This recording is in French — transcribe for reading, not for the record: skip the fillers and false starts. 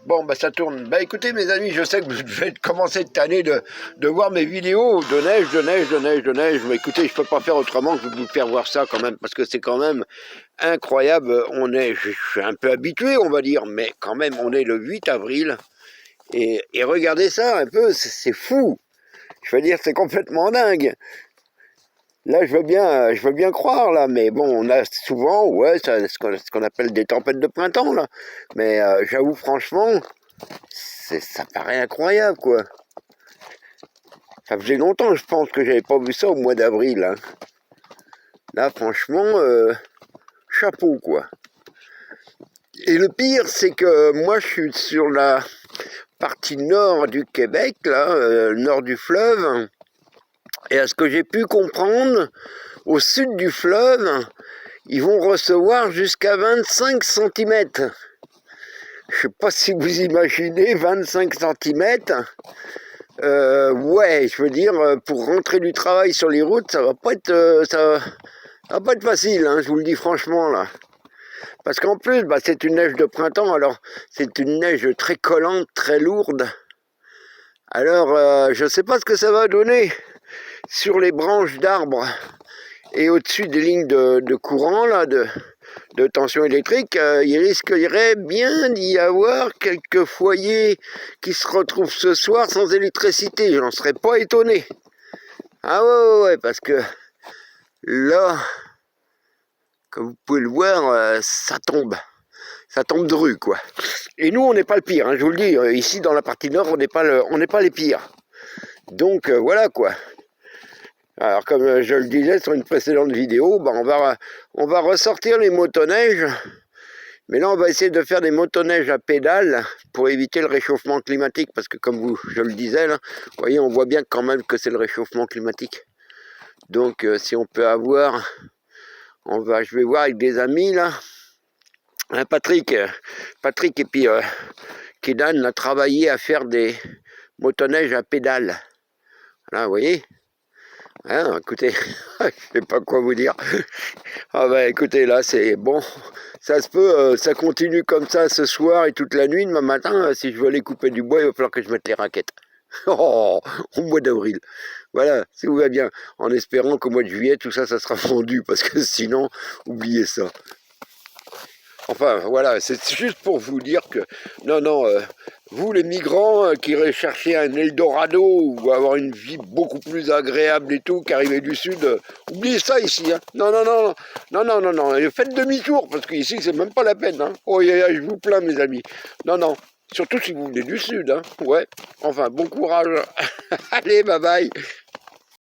Bon, bah ça tourne. Bah écoutez mes amis, je sais que vous devez commencer cette année de voir mes vidéos de neige, de neige, de neige, de neige. Mais écoutez, je peux pas faire autrement que de vous faire voir ça quand même, parce que c'est quand même incroyable. Je suis un peu habitué, on va dire, mais quand même, on est le 8 avril. Et regardez ça un peu, c'est fou. Je veux dire, c'est complètement dingue. Là, je veux bien croire, là, mais bon, on a souvent, ouais, ce qu'on appelle des tempêtes de printemps, là. Mais j'avoue, franchement, ça paraît incroyable, quoi. Ça faisait longtemps, je pense, que j'avais pas vu ça au mois d'avril, hein. Là, franchement, chapeau, quoi. Et le pire, c'est que moi, je suis sur la partie nord du Québec, là, nord du fleuve. Et à ce que j'ai pu comprendre, au sud du fleuve, ils vont recevoir jusqu'à 25 cm. Je sais pas si vous imaginez 25 cm. Ouais, je veux dire, pour rentrer du travail sur les routes, ça va pas être, ça va pas être facile, hein, je vous le dis franchement là. Parce qu'en plus, bah, c'est une neige de printemps, alors c'est une neige très collante, très lourde. Alors, je sais pas ce que ça va donner sur les branches d'arbres et au-dessus des lignes de courant là, de tension électrique, il risquerait bien d'y avoir quelques foyers qui se retrouvent ce soir sans électricité. J'en serais pas étonné. Ah ouais, parce que là, comme vous pouvez le voir, ça tombe. Ça tombe de rue, quoi. Et nous, on n'est pas le pire, hein, je vous le dis. Ici, dans la partie nord, on n'est pas les pires. Donc, voilà, quoi. Alors, comme je le disais sur une précédente vidéo, bah, on va ressortir les motoneiges. Mais là, on va essayer de faire des motoneiges à pédales pour éviter le réchauffement climatique. Parce que comme je le disais, là, vous voyez, on voit bien quand même que c'est le réchauffement climatique. Donc, si on peut avoir... je vais voir avec des amis, là. Patrick et puis Kedan a travaillé à faire des motoneiges à pédales. Là, vous voyez. Hein, écoutez, je sais pas quoi vous dire. Ah bah écoutez, là c'est bon, ça se peut, ça continue comme ça ce soir et toute la nuit. Demain matin, si je veux aller couper du bois, il va falloir que je mette les raquettes. Oh, au mois d'avril. Voilà, si vous va bien, en espérant qu'au mois de juillet, tout ça, ça sera fondu, parce que sinon, oubliez ça. Enfin, voilà, c'est juste pour vous dire que, non, vous les migrants qui recherchez un Eldorado ou avoir une vie beaucoup plus agréable et tout, qu'arriver du sud, oubliez ça ici, hein. Non, faites demi-tour, parce qu'ici, c'est même pas la peine, hein. Oh, je vous plains, mes amis. Non, surtout si vous venez du sud, hein. Ouais, enfin, bon courage. Allez, bye bye.